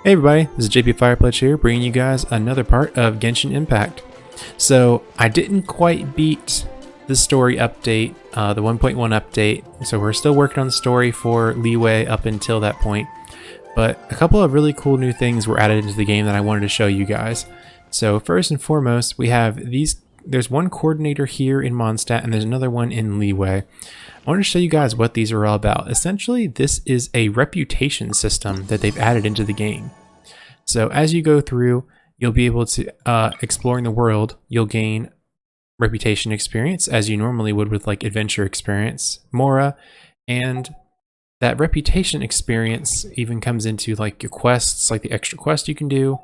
Hey everybody, this is JP Firepledge here, bringing you guys another part of Genshin Impact. So I didn't quite beat the story update, the 1.1 update, so we're still working on the story for Leeway up until that point. But a couple of really cool new things were added into the game that I wanted to show you guys. So first and foremost, we have these. There's one coordinator here in Mondstadt and there's another one in Leeway. I want to show you guys what these are all about. Essentially, this is a reputation system that they've added into the game. So as you go through, you'll be able to, exploring the world, you'll gain reputation experience as you normally would with like adventure experience, Mora, and that reputation experience even comes into like your quests, like the extra quest you can do.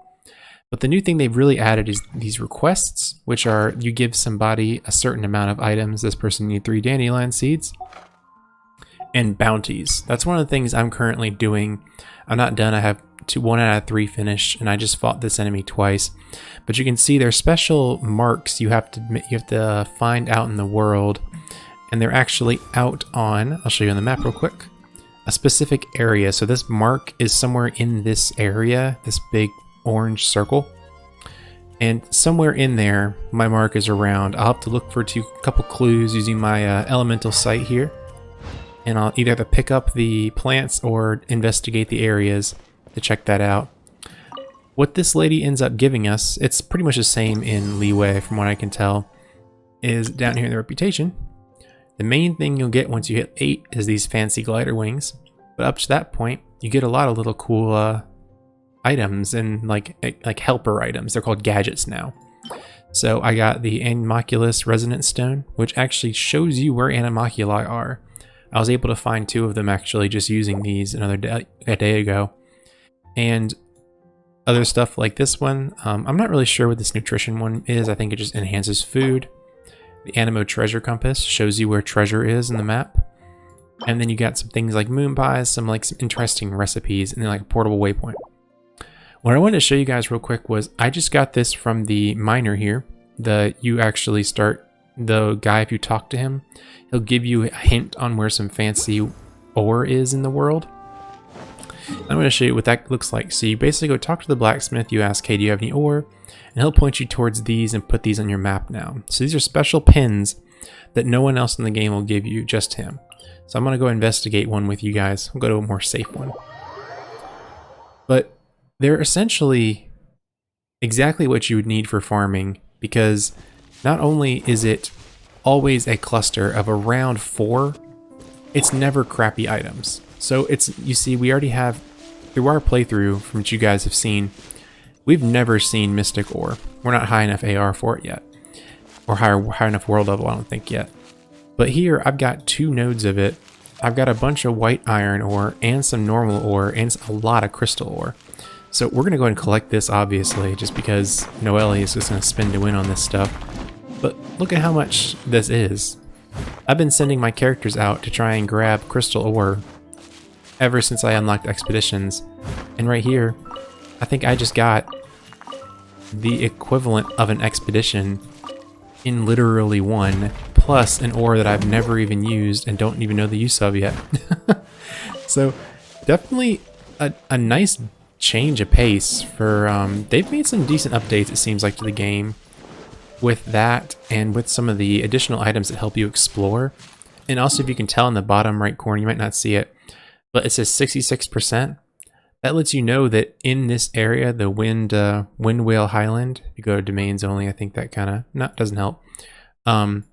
But the new thing they've really added is these requests, which are you give somebody a certain amount of items. This person needs 3 dandelion seeds. And bounties. That's one of the things I'm currently doing. I'm not done. I have 1 out of 3 finished, and I just fought this enemy twice. But you can see there's special marks you have to find out in the world, and they're actually out on. I'll show you on the map real quick. A specific area. So this mark is somewhere in this area. This big orange circle, and somewhere in there my mark is around. I'll have to look for a couple clues using my elemental sight here, and I'll either have to pick up the plants or investigate the areas to check that out. What this lady ends up giving us, it's pretty much the same in Leeway from what I can tell, is down here in the reputation. The main thing you'll get once you hit 8 is these fancy glider wings, but up to that point you get a lot of little cool items and like helper items. They're called gadgets now. So I got the Animoculus Resonance Stone, which actually shows you where Animoculi are. I was able to find 2 of them actually just using these a day ago. And other stuff like this one. I'm not really sure what this nutrition one is. I think it just enhances food. The Animo Treasure Compass shows you where treasure is in the map. And then you got some things like moon pies, some interesting recipes, and then like a portable waypoint. What I wanted to show you guys real quick was I just got this from the miner here. You actually start the guy, if you talk to him, he'll give you a hint on where some fancy ore is in the world. I'm going to show you what that looks like. So you basically go talk to the blacksmith, you ask, hey, do you have any ore? And he'll point you towards these and put these on your map now. So these are special pins that no one else in the game will give you, just him. So I'm going to go investigate one with you guys. I'll go to a more safe one. But they're essentially exactly what you would need for farming, because not only is it always a cluster of around 4, it's never crappy items. So you see, we already have, through our playthrough from what you guys have seen, we've never seen Mystic Ore. We're not high enough AR for it yet, or high enough world level, I don't think yet. But here I've got 2 nodes of it. I've got a bunch of white iron ore and some normal ore and a lot of crystal ore. So we're going to go ahead and collect this, obviously, just because Noelle is just going to spin to win on this stuff. But look at how much this is. I've been sending my characters out to try and grab crystal ore ever since I unlocked expeditions. And right here, I think I just got the equivalent of an expedition in literally 1, plus an ore that I've never even used and don't even know the use of yet. So definitely a nice change of pace for they've made some decent updates, it seems like, to the game with that, and with some of the additional items that help you explore. And also, if you can tell in the bottom right corner, you might not see it, but it says 66%. That lets you know that in this area, the Wind Whale Highland, if you go to domains only, I think that kind of doesn't help. In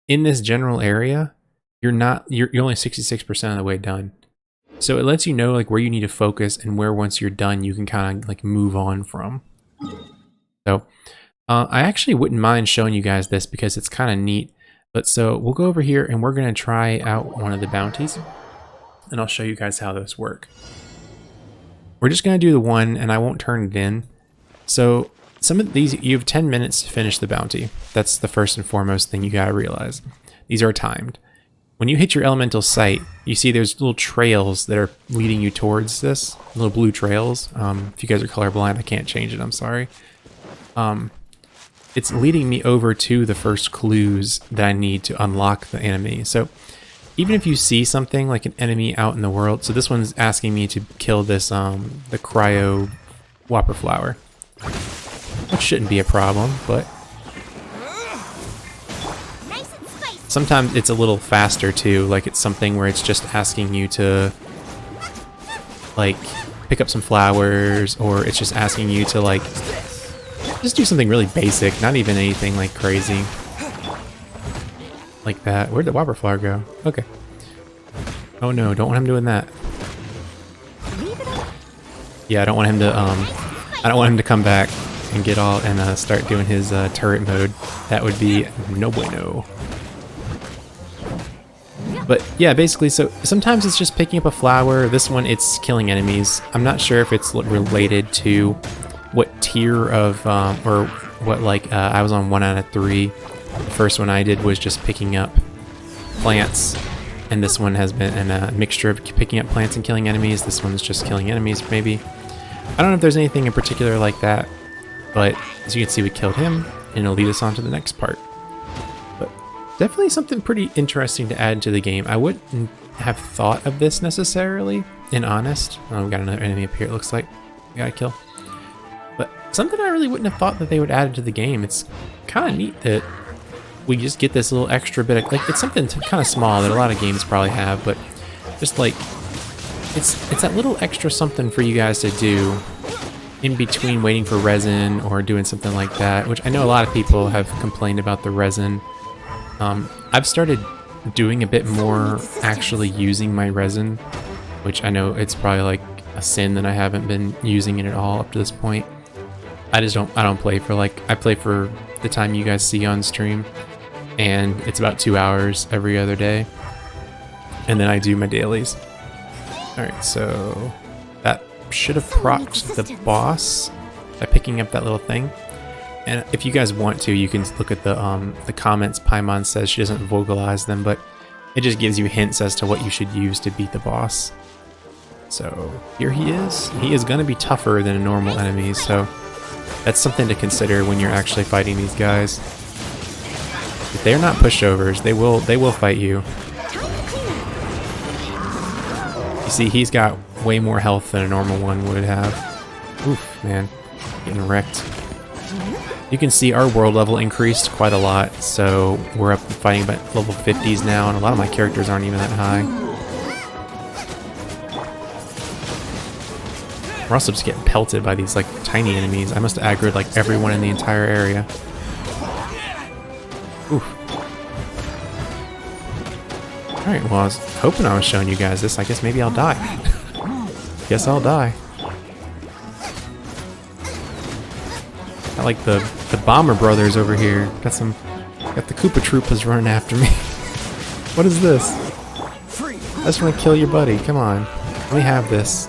this general area, you're only 66% of the way done. So it lets you know like where you need to focus and where once you're done you can kind of like move on from. So I actually wouldn't mind showing you guys this because it's kind of neat. But so we'll go over here and we're going to try out one of the bounties, and I'll show you guys how those work. We're just going to do the one, and I won't turn it in. So some of these, you have 10 minutes to finish the bounty. That's the first and foremost thing you got to realize. These are timed. When you hit your elemental sight, you see there's little trails that are leading you towards this. Little blue trails. If you guys are colorblind, I can't change it, I'm sorry. It's leading me over to the first clues that I need to unlock the enemy. So even if you see something like an enemy out in the world, so this one's asking me to kill this, the cryo whopper flower, which shouldn't be a problem, but sometimes it's a little faster too, like it's something where it's just asking you to, like, pick up some flowers, or it's just asking you to, like, just do something really basic, not even anything, like, crazy. Like that. Where'd the whopper flower go? Okay. Oh no, don't want him doing that. Yeah, I don't want him to, I don't want him to come back and get all, and start doing his turret mode. That would be no bueno. But yeah, basically, so sometimes it's just picking up a flower. This one, it's killing enemies. I'm not sure if it's related to what tier of, or what, like, I was on 1 out of 3. The first one I did was just picking up plants, and this one has been a mixture of picking up plants and killing enemies. This one's just killing enemies, maybe. I don't know if there's anything in particular like that, but as you can see, we killed him, and it'll lead us on to the next part. But definitely something pretty interesting to add to the game. I wouldn't have thought of this necessarily, in honest. Oh, we got another enemy up here, it looks like. We gotta kill. But something I really wouldn't have thought that they would add to the game. It's kind of neat that we just get this little extra bit of, like, it's something kind of small that a lot of games probably have, but just like, it's that little extra something for you guys to do in between waiting for resin or doing something like that, which I know a lot of people have complained about the resin. I've started doing a bit more actually using my resin, which I know it's probably like a sin that I haven't been using it at all up to this point. I don't play for, like, I play for the time you guys see on stream, and it's about 2 hours every other day, and then I do my dailies. Alright, so that should have procced the boss by picking up that little thing. And if you guys want to, you can look at the comments. Paimon says she doesn't vocalize them, but it just gives you hints as to what you should use to beat the boss. So here he is. He is going to be tougher than a normal enemy, so that's something to consider when you're actually fighting these guys. If they're not pushovers, they will fight you. You see, he's got way more health than a normal one would have. Oof, man, getting wrecked. You can see our world level increased quite a lot, so we're up fighting about level 50s now, and a lot of my characters aren't even that high. We're also just getting pelted by these, like, tiny enemies. I must have aggroed, like, everyone in the entire area. Oof. Alright, well, I was hoping I was showing you guys this. I guess maybe I'll die. Guess I'll die. I like the Bomber Brothers over here. Got the Koopa Troopas running after me. What is this? I just want to kill your buddy. Come on. Let me have this.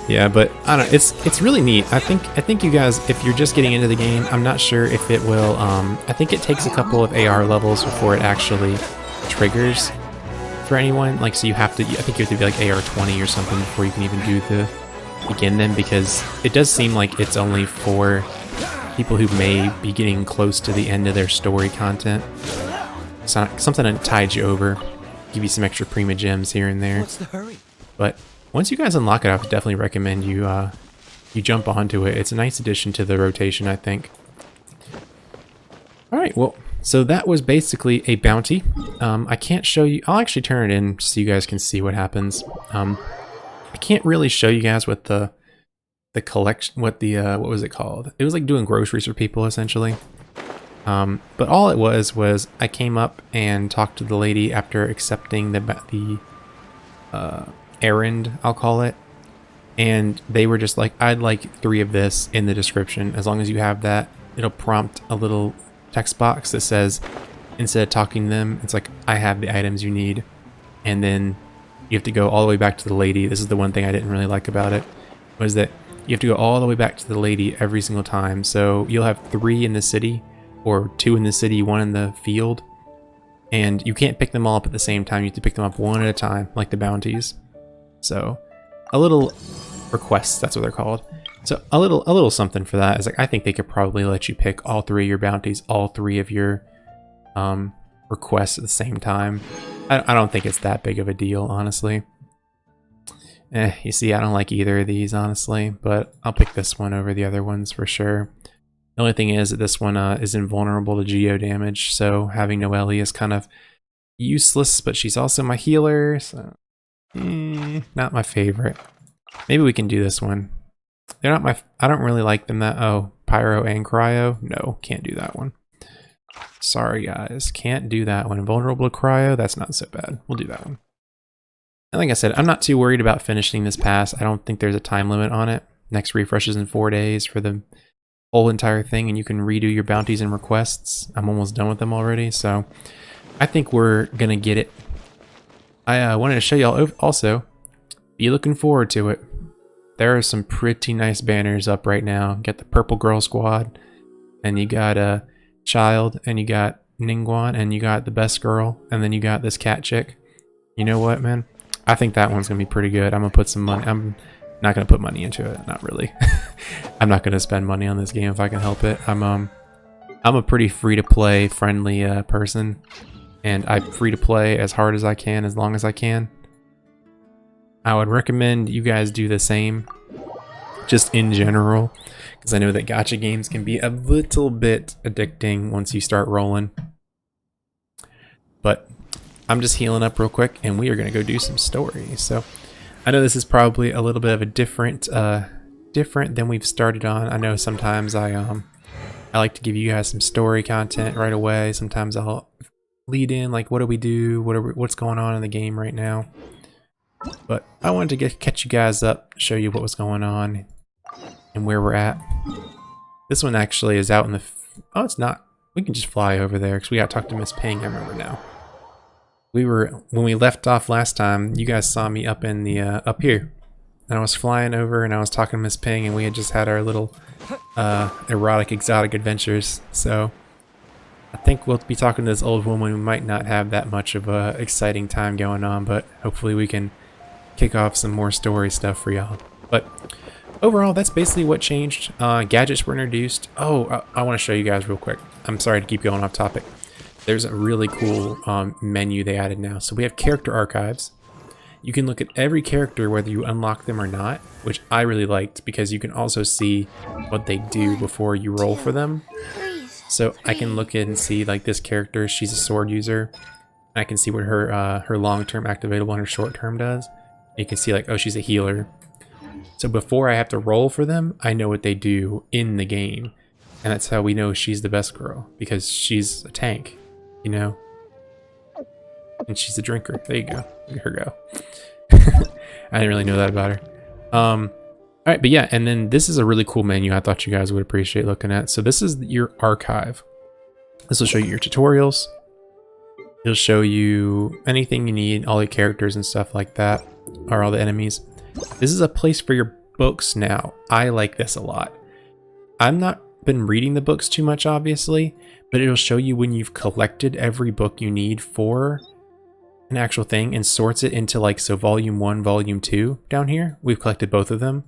Yeah, but I don't know, it's really neat. I think you guys, if you're just getting into the game, I'm not sure if it will, I think it takes a couple of AR levels before it actually triggers for anyone. Like, so you have to, I think you have to be like AR 20 or something before you can even begin them, because it does seem like it's only for people who may be getting close to the end of their story content. It's not something that tides you over, give you some extra Prima gems here and there. What's the hurry? But once you guys unlock it, I would definitely recommend you you jump onto it. It's a nice addition to the rotation, I think. All right, well, so that was basically a bounty. I can't show you. I'll actually turn it in so you guys can see what happens. I can't really show you guys what the collection, what was it called? It was like doing groceries for people, essentially. But all it was I came up and talked to the lady after accepting the errand, I'll call it, and they were just like, I'd like 3 of this in the description. As long as you have that, it'll prompt a little text box that says, instead of talking to them, it's like, I have the items you need. And then you have to go all the way back to the lady. This is the one thing I didn't really like about it, was that you have to go all the way back to the lady every single time. So you'll have 3 in the city, or 2 in the city, 1 in the field, and you can't pick them all up at the same time. You have to pick them up one at a time, like the bounties. So a little requests, that's what they're called. So a little something for that is, like, I think they could probably let you pick all 3 of your bounties, all 3 of your requests at the same time. I don't think it's that big of a deal, honestly. You see, I don't like either of these, honestly, but I'll pick this one over the other ones for sure. The only thing is that this one is invulnerable to geo damage, so having Noelle is kind of useless, but she's also my healer, so not my favorite. Maybe we can do this one. They're not my... I don't really like them that... Oh, Pyro and Cryo? No, can't do that one. Sorry, guys. Can't do that one. Invulnerable to Cryo? That's not so bad. We'll do that one. And like I said, I'm not too worried about finishing this pass. I don't think there's a time limit on it. Next refresh is in 4 days for the whole entire thing, and you can redo your bounties and requests. I'm almost done with them already, so I think we're gonna get it. I wanted to show y'all also, be looking forward to it. There are some pretty nice banners up right now. You got the Purple Girl Squad, and you got a Child, and you got Ningguang, and you got the Best Girl, and then you got this cat chick. You know what, man? I think that one's gonna be pretty good. I'm gonna put some money. I'm not gonna put money into it. Not really. I'm not gonna spend money on this game if I can help it. I'm a pretty free-to-play friendly person, and I free to play as hard as I can, as long as I can. I would recommend you guys do the same, just in general, because I know that gacha games can be a little bit addicting once you start rolling. But I'm just healing up real quick, and we are going to go do some story. So I know this is probably a little bit of a different than we've started on. I know sometimes I like to give you guys some story content right away. Sometimes I'll lead in, like, what do we do? What's going on in the game right now? But I wanted to catch you guys up, show you what was going on and where we're at. This one actually is out in the... Oh, it's not. We can just fly over there because we got to talk to Miss Ping. I remember now. When we left off last time, you guys saw me up in the up here, and I was flying over and I was talking to Miss Ping, and we had just had our little erotic exotic adventures. So I think we'll be talking to this old woman. We might not have that much of a exciting time going on, but hopefully we can kick off some more story stuff for y'all. But overall, that's basically what changed. Gadgets were introduced. Oh, I want to show you guys real quick. I'm sorry to keep going off topic. There's a really cool menu they added now. So we have character archives. You can look at every character whether you unlock them or not, which I really liked because you can also see what they do before you roll for them. So I can look in and see, like, this character, she's a sword user. I can see what her long-term activatable and her short-term does. You can see, like, oh, she's a healer. So before I have to roll for them, I know what they do in the game. And that's how we know she's the best girl, because she's a tank. You know, and she's a drinker. There you go. Look at her go. I didn't really know that about her. All right, but yeah, and then this is a really cool menu I thought you guys would appreciate looking at. So this is your archive. This will show you your tutorials. It'll show you anything you need, all your characters and stuff like that, or all the enemies. This is a place for your books now. I like this a lot. I'm not been reading the books too much, obviously, but it'll show you when you've collected every book you need for an actual thing and sorts it into, like, so volume 1, volume 2 down here. We've collected both of them.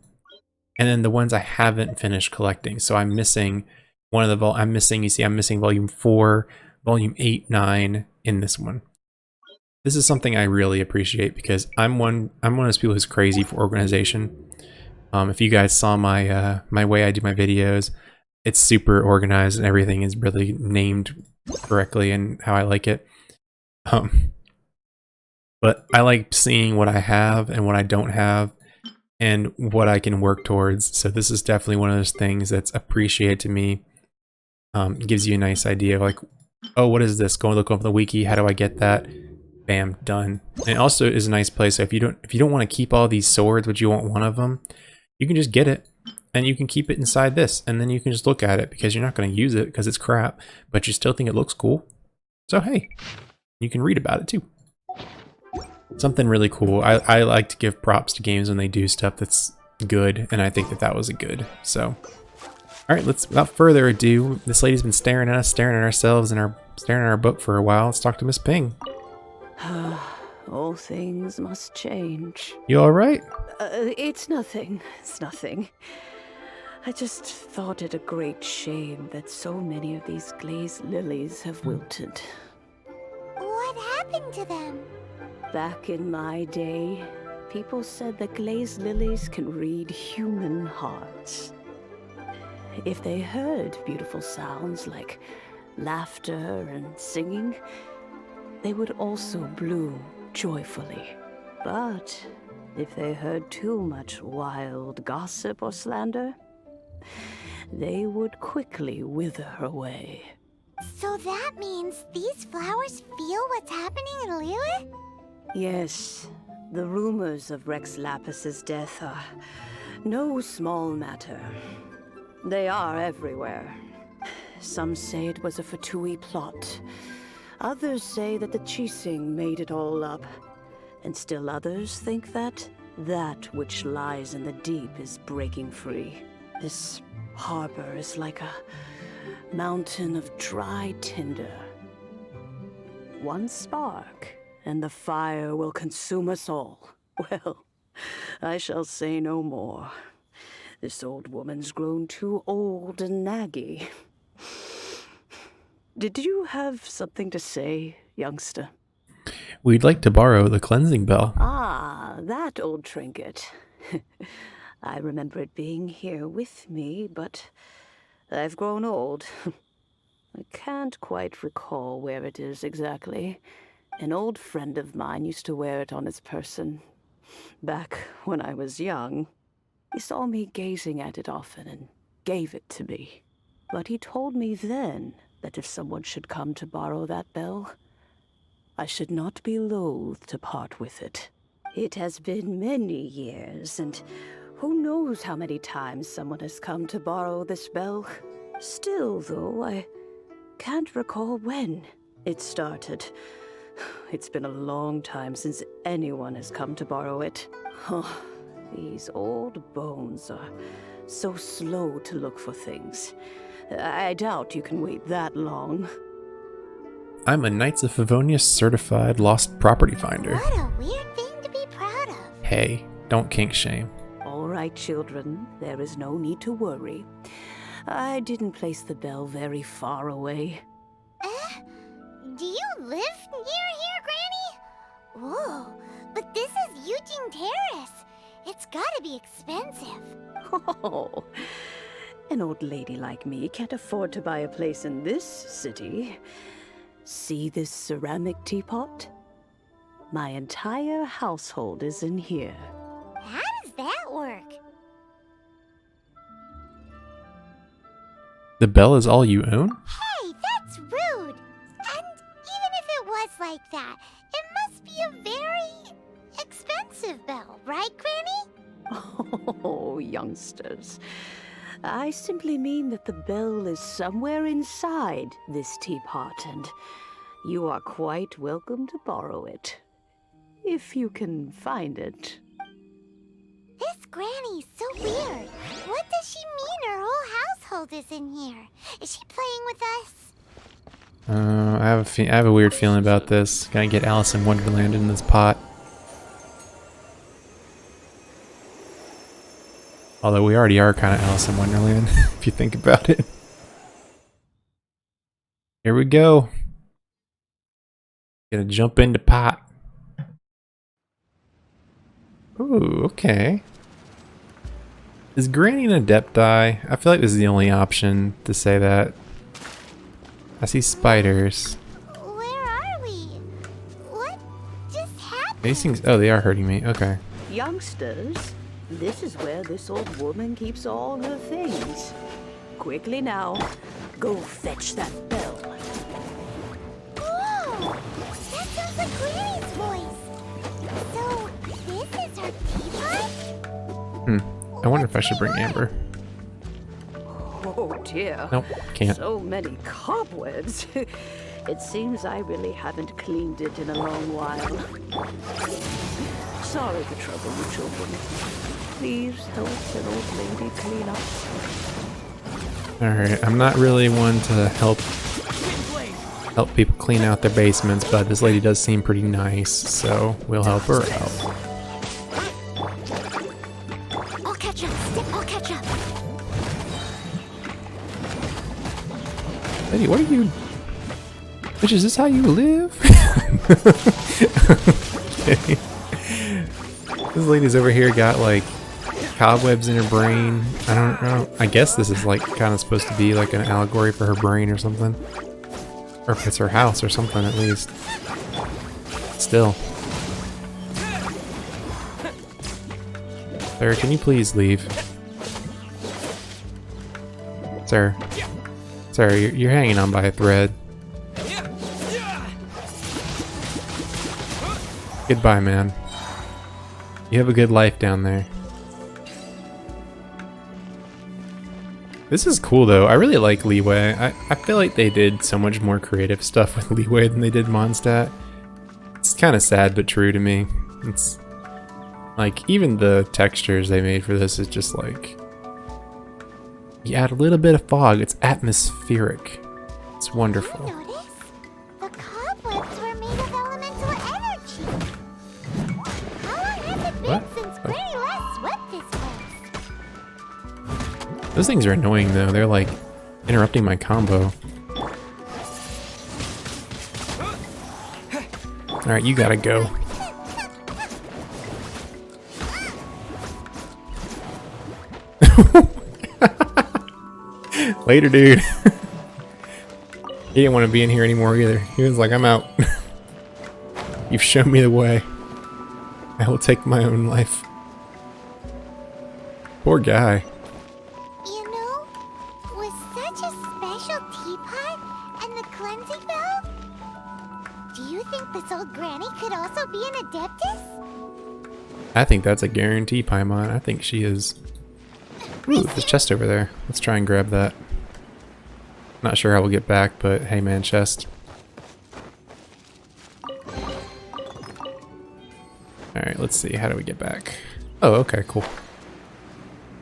And then the ones I haven't finished collecting. So I'm missing one of the I'm missing volume 4, volume 8, 9 in this one. This is something I really appreciate because I'm one of those people who's crazy for organization. If you guys saw my my way I do my videos, it's super organized and everything is really named correctly and how I like it. But I like seeing what I have and what I don't have and what I can work towards. So this is definitely one of those things that's appreciated to me. It gives you a nice idea of, like, oh, what is this? Go and look up the wiki. How do I get that? Bam, done. And it also is a nice place. So if you don't want to keep all these swords, but you want one of them, you can just get it. And you can keep it inside this, and then you can just look at it because you're not going to use it because it's crap, but you still think it looks cool. So hey, you can read about it too. Something really cool. I like to give props to games when they do stuff that's good, and I think that was a good. So, all right, without further ado, this lady's been staring at us, staring at ourselves, and staring at our book for a while. Let's talk to Miss Ping. All things must change. You all right? It's nothing. It's nothing. I just thought it a great shame that so many of these glazed lilies have wilted. What happened to them? Back in my day, people said that glazed lilies can read human hearts. If they heard beautiful sounds like laughter and singing, they would also bloom joyfully. But if they heard too much wild gossip or slander, they would quickly wither away. So that means these flowers feel what's happening in Liyue? Yes, the rumors of Rex Lapis's death are no small matter. They are everywhere. Some say it was a Fatui plot. Others say that the Chising made it all up. And still others think that which lies in the deep is breaking free. This harbor is like a mountain of dry tinder. One spark, and the fire will consume us all. Well, I shall say no more. This old woman's grown too old and naggy. Did you have something to say, youngster? We'd like to borrow the cleansing bell. Ah, that old trinket. I remember it being here with me, but I've grown old. I can't quite recall where it is exactly. An old friend of mine used to wear it on his person. Back when I was young, he saw me gazing at it often and gave it to me. But he told me then that if someone should come to borrow that bell, I should not be loath to part with it. It has been many years, and who knows how many times someone has come to borrow this bell. Still, though, I can't recall when it started. It's been a long time since anyone has come to borrow it. Oh, these old bones are so slow to look for things. I doubt you can wait that long. I'm a Knights of Favonius certified lost property finder. What a weird thing to be proud of. Hey, don't kink shame. All right, children, there is no need to worry. I didn't place the bell very far away. Do you live near here, Granny? Whoa, but this is Eugene Terrace. It's gotta be expensive. Oh, an old lady like me can't afford to buy a place in this city. See this ceramic teapot? My entire household is in here. How does that work? The bell is all you own? Hey, that's rude. And even if it was like that, it must be a very expensive bell, right, Granny? Oh, youngsters. I simply mean that the bell is somewhere inside this teapot, and you are quite welcome to borrow it. If you can find it. This Granny's so weird. What does she mean her whole household is in here? Is she playing with us? I have a weird feeling about this. Gotta get Alice in Wonderland in this pot. Although we already are kind of Alice in Wonderland, if you think about it. Here we go. Gonna jump into pot. Ooh, okay. Is Granny an Adepti? I feel like this is the only option to say that. I see spiders. Where are we? What just happened? These things, oh, they are hurting me. Okay. Youngsters, this is where this old woman keeps all her things. Quickly now, go fetch that bell. Whoa! That sounds like Granny's voice. So, this is her teapot? I wonder if I should bring Amber. Oh dear. Nope, can't. So many cobwebs. It seems I really haven't cleaned it in a long while. Sorry to trouble you children. Please help an old lady clean up. Alright, I'm not really one to help people clean out their basements, but this lady does seem pretty nice, so we'll help her out. I'll catch up. I'll catch up. Lady, what are you... Bitch, is this how you live? Okay. This lady's over here got like cobwebs in her brain. I don't know. I guess this is like kind of supposed to be like an allegory for her brain or something. Or if it's her house or something at least. Still. Sir, can you please leave? Sir. Sir, you're hanging on by a thread. Goodbye, man. You have a good life down there. This is cool though. I really like Leeway. I feel like they did so much more creative stuff with Leeway than they did Mondstadt. It's kind of sad but true to me. It's like even the textures they made for this is just like you add a little bit of fog. It's atmospheric. It's wonderful. Notice the cobwebs were made of elemental energy. How long has it been since Granny last swept this place? Those things are annoying though. They're like interrupting my combo. Alright, you gotta go. Later, dude. He didn't want to be in here anymore either. He was like, I'm out. You've shown me the way. I will take my own life. Poor guy. You know, with such a special teapot and the cleansing valve, do you think this old granny could also be an adeptus? I think that's a guarantee, Paimon. I think she is. Ooh, there's a chest over there. Let's try and grab that. Not sure how we'll get back, but hey man, chest. Alright, let's see. How do we get back? Oh, okay, cool.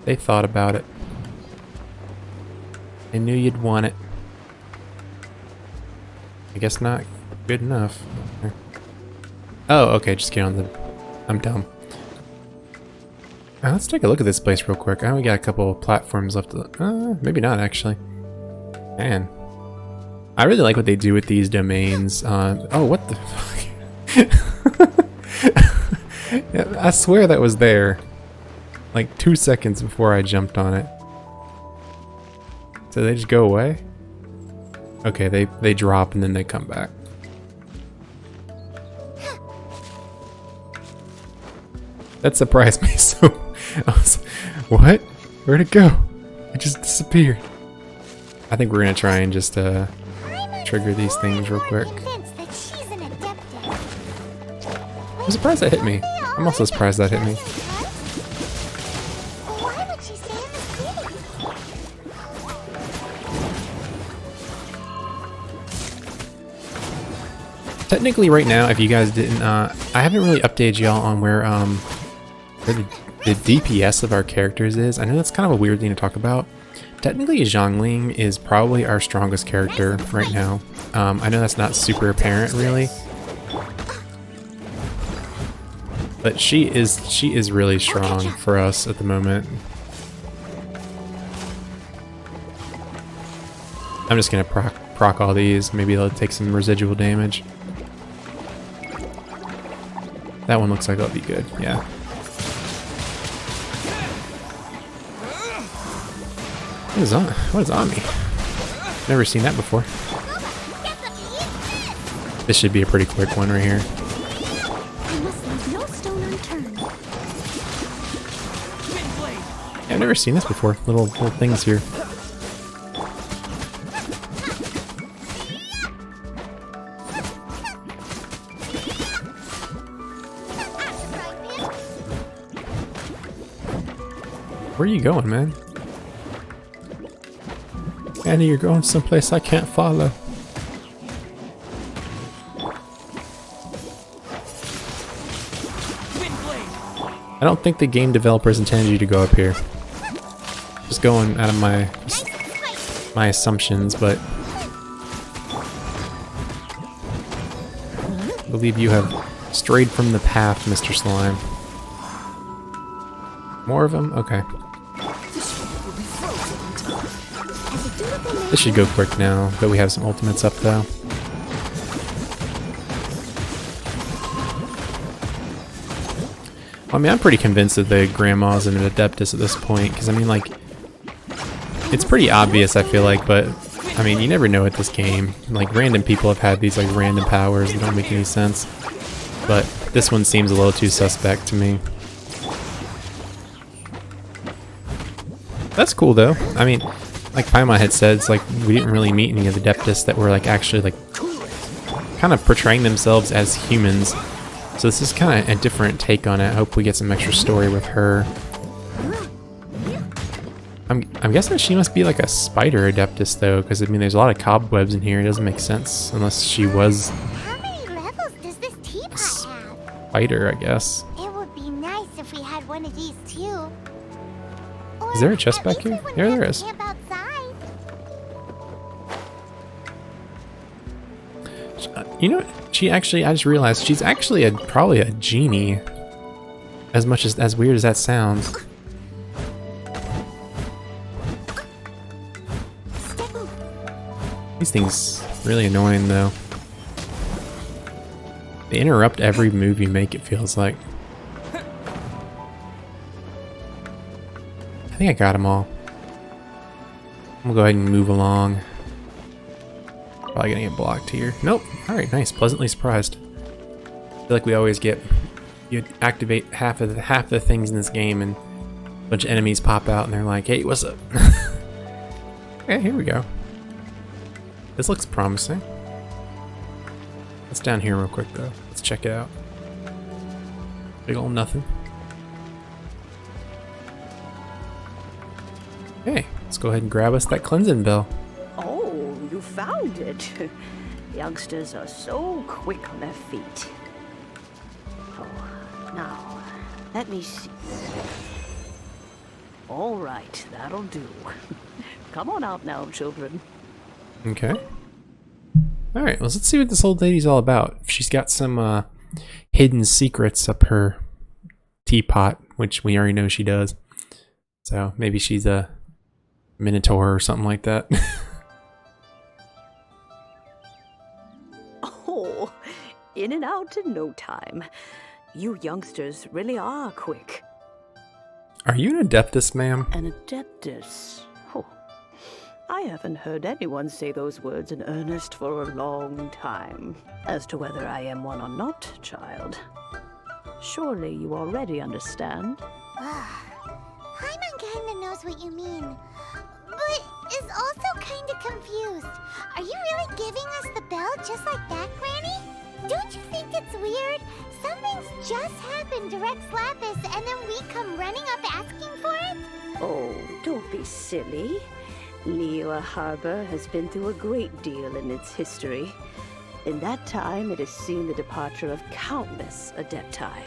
They thought about it. They knew you'd want it. I guess not good enough. Oh, okay, just get on the... I'm dumb. Let's take a look at this place real quick. We got a couple of platforms left to... maybe not, actually. Man. I really like what they do with these domains. Oh, what the fuck? Yeah, I swear that was there. Like 2 seconds before I jumped on it. So they just go away? Okay, they drop and then they come back. That surprised me so... I was, what? Where'd it go? It just disappeared. I think we're gonna try and just trigger these things real quick. I'm surprised that hit me. I'm also surprised that hit me. Technically right now, if you guys didn't, I haven't really updated y'all on where the DPS of our characters is. I know that's kind of a weird thing to talk about. Technically, Zhongling is probably our strongest character right now. I know that's not super apparent, really, but she is really strong for us at the moment. I'm just gonna proc all these. Maybe they'll take some residual damage. That one looks like it'll be good. Yeah. What is on me? Never seen that before. This should be a pretty quick one right here. Yeah, I've never seen this before. Little things here. Where are you going, man? Annie, you're going someplace I can't follow. I don't think the game developers intended you to go up here. Just going out of my assumptions, but I believe you have strayed from the path, Mr. Slime. More of them? Okay. This should go quick now that we have some ultimates up, though. I mean, I'm pretty convinced that the grandma's an Adeptus at this point, because I mean, like, it's pretty obvious, I feel like, but I mean, you never know with this game. Like, random people have had these, like, random powers that don't make any sense. But this one seems a little too suspect to me. That's cool, though. I mean, like Paimon had said, it's like we didn't really meet any of the Adeptus that were, like, actually, like, kind of portraying themselves as humans. So this is kind of a different take on it. I hope we get some extra story with her. I'm guessing she must be like a spider Adeptus, though, because, I mean, there's a lot of cobwebs in here. It doesn't make sense unless she was How many levels does this teapot have? spider, I guess. It would be nice if we had one of these too. Or Is there a chest at back least we here? wouldn't Yeah, have there to is. camp outside. You know, she actually, I just realized she's actually probably a genie. As much as weird as that sounds. These things really annoying though. They interrupt every move you make, it feels like. I think I got them all. I'm gonna go ahead and move along. Probably gonna get blocked here. Nope. Alright, nice. Pleasantly surprised. I feel like we always get, you activate half of the things in this game and a bunch of enemies pop out and they're like, hey, what's up? Okay, here we go. This looks promising. Let's down here real quick though. Let's check it out. Big ol' nothing. Okay, let's go ahead and grab us that cleansing bell. Oh, you found it. Youngsters are so quick on their feet. Oh, now, let me see. All right, that'll do. Come on out now, children. Okay. Alright, let's see what this old lady's all about. She's got some hidden secrets up her teapot, which we already know she does. So maybe she's a minotaur or something like that. Oh, in and out in no time. You youngsters really are quick. Are you an Adeptus, ma'am? An Adeptus. Oh, I haven't heard anyone say those words in earnest for a long time. As to whether I am one or not, child, surely you already understand. Paimon kinda knows what you mean, but is also kinda confused. Are you really giving us the bell just like that, Granny? Don't you think it's weird? Something's just happened to Rex Lapis and then we come running up asking for it? Oh, don't be silly. Liyue Harbor has been through a great deal in its history. In that time, it has seen the departure of countless Adepti.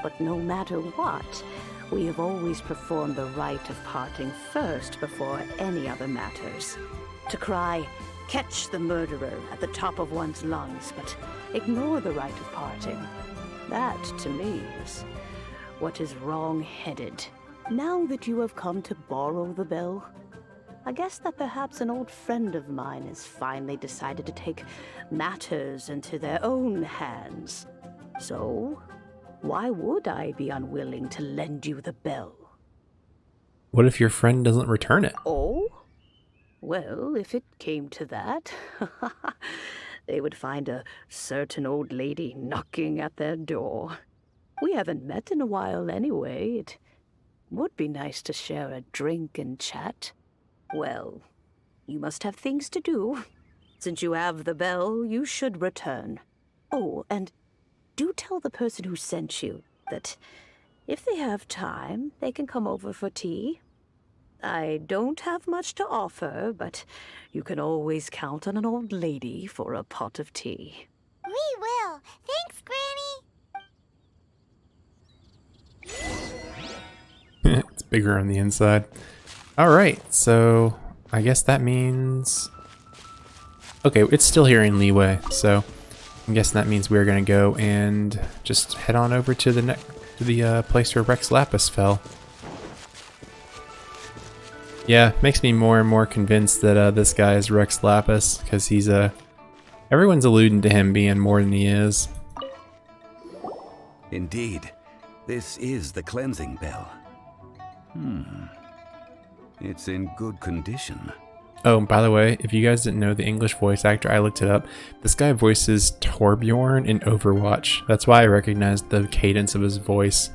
But no matter what, we have always performed the rite of parting first before any other matters. To cry, catch the murderer at the top of one's lungs, but ignore the rite of parting. That, to me, is what is wrong-headed. Now that you have come to borrow the bell, I guess that perhaps an old friend of mine has finally decided to take matters into their own hands. So, why would I be unwilling to lend you the bell? What if your friend doesn't return it? Oh? Well, if it came to that, they would find a certain old lady knocking at their door. We haven't met in a while anyway. It would be nice to share a drink and chat. Well, you must have things to do. Since you have the bell, you should return. Oh, and do tell the person who sent you that if they have time, they can come over for tea. I don't have much to offer, but you can always count on an old lady for a pot of tea. We will. Thanks, Granny. It's bigger on the inside. Alright, so I guess that means... Okay, it's still here in Liyue, so I'm guessing that means we're gonna go and just head on over to the place where Rex Lapis fell. Yeah, makes me more and more convinced that this guy is Rex Lapis, because he's everyone's alluding to him being more than he is. Indeed. This is the cleansing bell. It's in good condition. Oh, by the way, if you guys didn't know the English voice actor, I looked it up. This guy voices Torbjorn in Overwatch. That's why I recognized the cadence of his voice.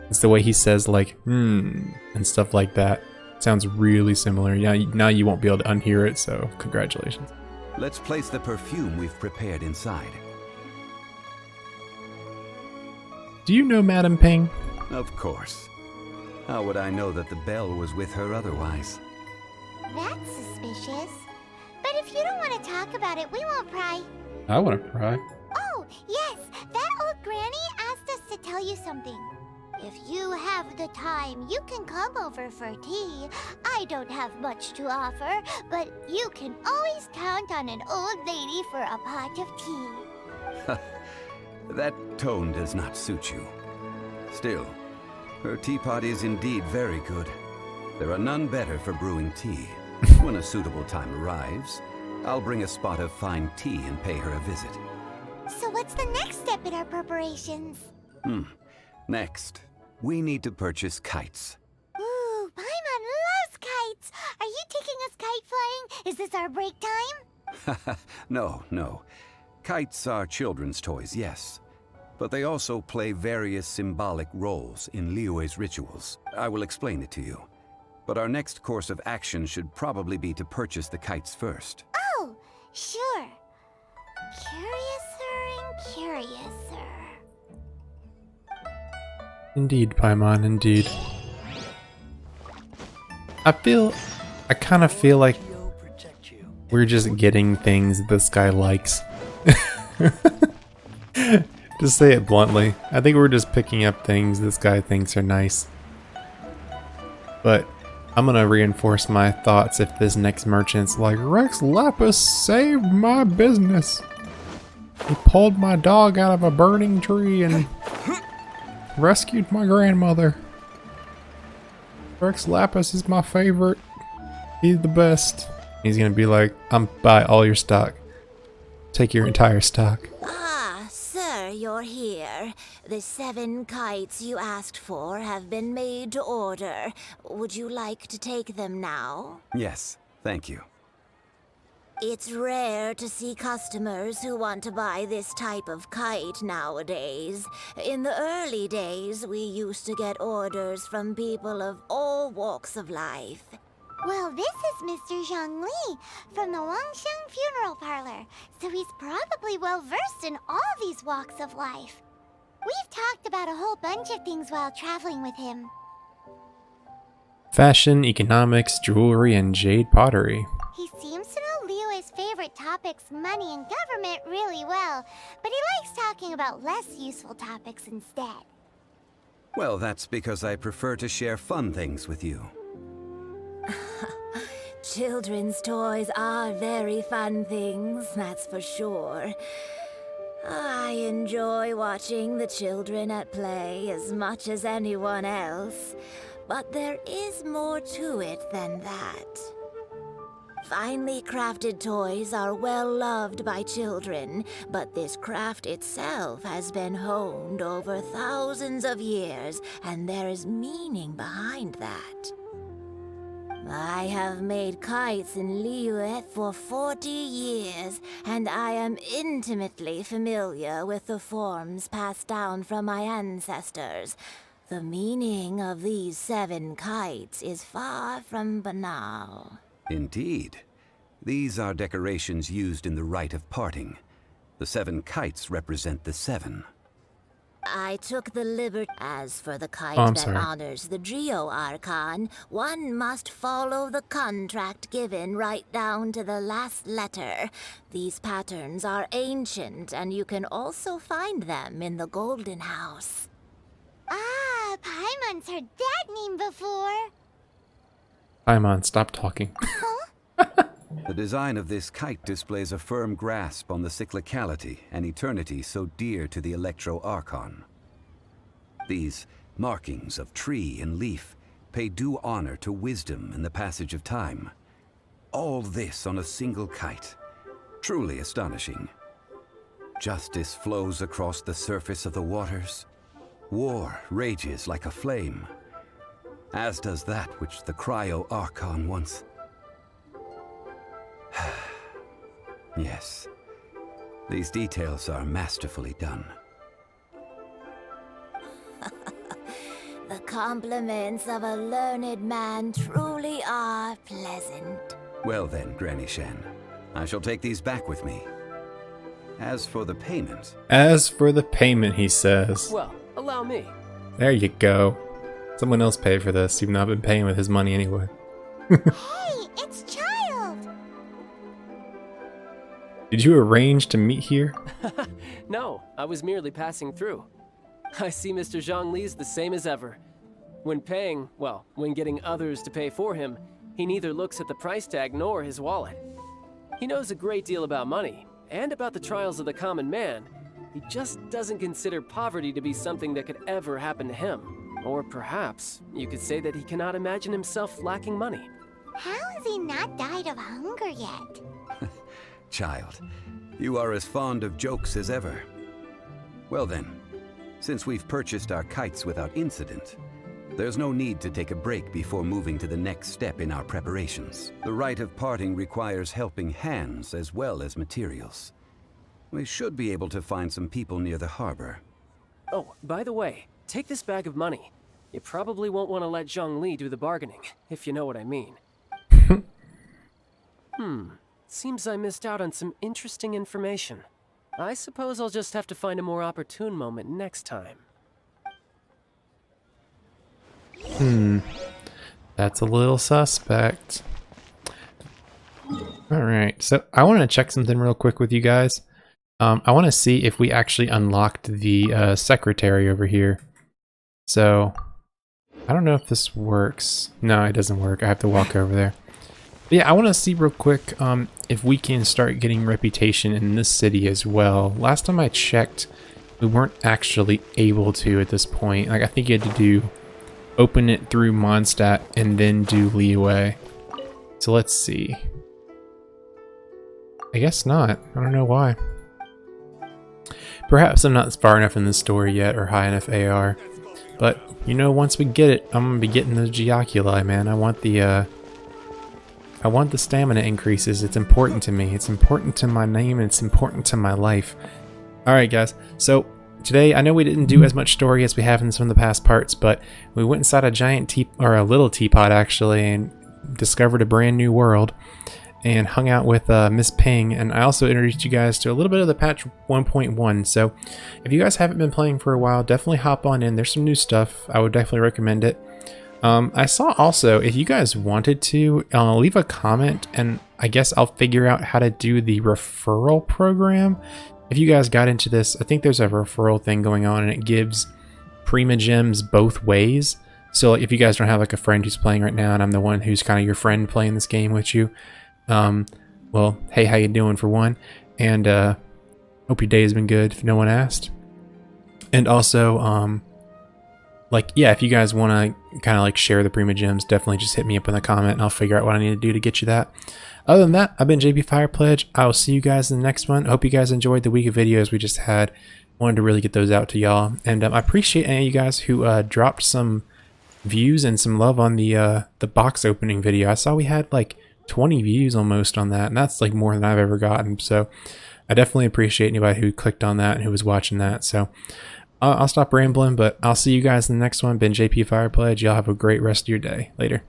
It's the way he says like, and stuff like that. Sounds really similar. Yeah, now you won't be able to unhear it, so congratulations. Let's place the perfume we've prepared inside. Do you know Madam Ping? Of course. How would I know that the bell was with her otherwise? That's suspicious. But if you don't want to talk about it, we won't pry. I want to cry. Oh, yes, that old granny asked us to tell you something. If you have the time, you can come over for tea. I don't have much to offer, but you can always count on an old lady for a pot of tea. That tone does not suit you. Still, her teapot is indeed very good. There are none better for brewing tea. When a suitable time arrives, I'll bring a spot of fine tea and pay her a visit. So what's the next step in our preparations? Next, we need to purchase kites. Ooh, Paimon loves kites! Are you taking us kite flying? Is this our break time? No. Kites are children's toys, yes. But they also play various symbolic roles in Liyue's rituals. I will explain it to you. But our next course of action should probably be to purchase the kites first. Oh, sure. Curiouser and curiouser. Indeed, Paimon, indeed. I kind of feel like we're just getting things this guy likes. To say it bluntly, I think we're just picking up things this guy thinks are nice. But I'm gonna reinforce my thoughts if this next merchant's like, Rex Lapis saved my business. He pulled my dog out of a burning tree and rescued my grandmother. Rex Lapis is my favorite. He's the best. He's gonna be like, I'm buy all your stock. Take your entire stock. Ah, sir, you're here. The 7 kites you asked for have been made to order. Would you like to take them now? Yes, thank you. It's rare to see customers who want to buy this type of kite nowadays. In the early days, we used to get orders from people of all walks of life. Well, this is Mr. Zhang Li from the Wangsheng Funeral Parlor, so he's probably well-versed in all these walks of life. We've talked about a whole bunch of things while traveling with him. Fashion, economics, jewelry, and jade pottery. He seems to know Liyue's favorite topics, money and government, really well, but he likes talking about less useful topics instead. Well, that's because I prefer to share fun things with you. Children's toys are very fun things, that's for sure. I enjoy watching the children at play as much as anyone else, but there is more to it than that. Finely crafted toys are well loved by children, but this craft itself has been honed over thousands of years, and there is meaning behind that. I have made kites in Liyue for 40 years, and I am intimately familiar with the forms passed down from my ancestors. The meaning of these 7 kites is far from banal. Indeed. These are decorations used in the rite of parting. The 7 kites represent the 7. I took the liberty. As for the kite I'm that sorry. honors the Geo Archon, one must follow the contract given right down to the last letter. These patterns are ancient, and you can also find them in the Golden House. Ah, Paimon's heard that name before. Paimon, stop talking. The design of this kite displays a firm grasp on the cyclicality and eternity so dear to the Electro Archon. These markings of tree and leaf pay due honor to wisdom and the passage of time. All this on a single kite. Truly astonishing. Justice flows across the surface of the waters. War rages like a flame, as does that which the Cryo-Archon once... Yes, these details are masterfully done. The compliments of a learned man truly are pleasant. Well then, Granny Shen, I shall take these back with me. As for the payment... As for the payment, he says. Well, allow me. There you go. Someone else paid for this, even though I've been paying with his money anyway. Hey, it's Child! Did you arrange to meet here? No, I was merely passing through. I see Mr. Zhongli's the same as ever. When paying, well, when getting others to pay for him, he neither looks at the price tag nor his wallet. He knows a great deal about money, and about the trials of the common man. He just doesn't consider poverty to be something that could ever happen to him. Or perhaps, you could say that he cannot imagine himself lacking money. How has he not died of hunger yet? Child, you are as fond of jokes as ever. Well then, since we've purchased our kites without incident, there's no need to take a break before moving to the next step in our preparations. The rite of parting requires helping hands as well as materials. We should be able to find some people near the harbor. Oh, by the way, take this bag of money. You probably won't want to let Zhongli do the bargaining, if you know what I mean. Seems I missed out on some interesting information. I suppose I'll just have to find a more opportune moment next time. That's a little suspect. Alright, so I want to check something real quick with you guys. I want to see if we actually unlocked the secretary over here. So, I don't know if this works. No, it doesn't work. I have to walk over there. But yeah, I want to see real quick if we can start getting reputation in this city as well. Last time I checked, we weren't actually able to at this point. Like, I think you had to open it through Mondstadt and then do Leeway. So let's see. I guess not. I don't know why. Perhaps I'm not far enough in the story yet or high enough AR. But, you know, once we get it, I'm gonna be getting the Geoculi, man. I want the stamina increases. It's important to me. It's important to my name, and it's important to my life. Alright, guys. So, today, I know we didn't do as much story as we have in some of the past parts, but we went inside a giant or a little teapot, actually, and discovered a brand new world. And hung out with Miss Ping, and I also introduced you guys to a little bit of the patch 1.1. So if you guys haven't been playing for a while, definitely hop on in. There's some new stuff. I would definitely recommend it. I saw also, if you guys wanted to, leave a comment, and I guess I'll figure out how to do the referral program. If you guys got into this, I think there's a referral thing going on, and it gives Prima Gems both ways. So if you guys don't have like a friend who's playing right now, and I'm the one who's kind of your friend playing this game with you, well, hey, how you doing for one? And hope your day has been good if no one asked. And also, like, yeah, if you guys want to kind of like share the Prima Gems, definitely just hit me up in the comment and I'll figure out what I need to do to get you that. Other than that, I've been JP Fire Pledge. I will see you guys in the next one. I hope you guys enjoyed the week of videos we just had. Wanted to really get those out to y'all. And I appreciate any of you guys who dropped some views and some love on the box opening video. I saw we had like 20 views almost on that, and that's like more than I've ever gotten. So I definitely appreciate anybody who clicked on that and who was watching that. So I'll stop rambling, but I'll see you guys in the next one. Been JP Fire Pledge. Y'all have a great rest of your day. Later.